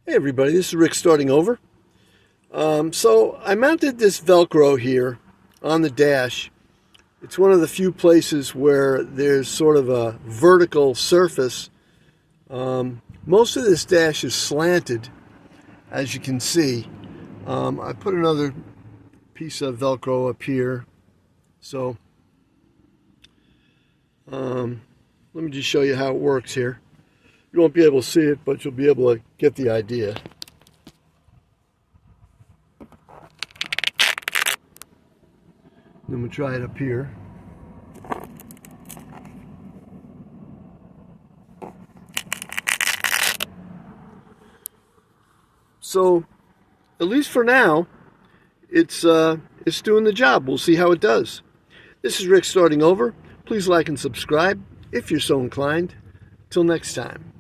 Hey everybody, this is Rick starting over. So I mounted this Velcro here on the dash. It's one of the few places where there's sort of a vertical surface. Most of this dash is slanted, as you can see. I put another piece of Velcro up here. So let me just show you how it works here. You won't be able to see it, but you'll be able to get the idea. Then we'll try it up here. So, at least for now, it's doing the job. We'll see how it does. This is Rick starting over. Please like and subscribe if you're so inclined. Till next time.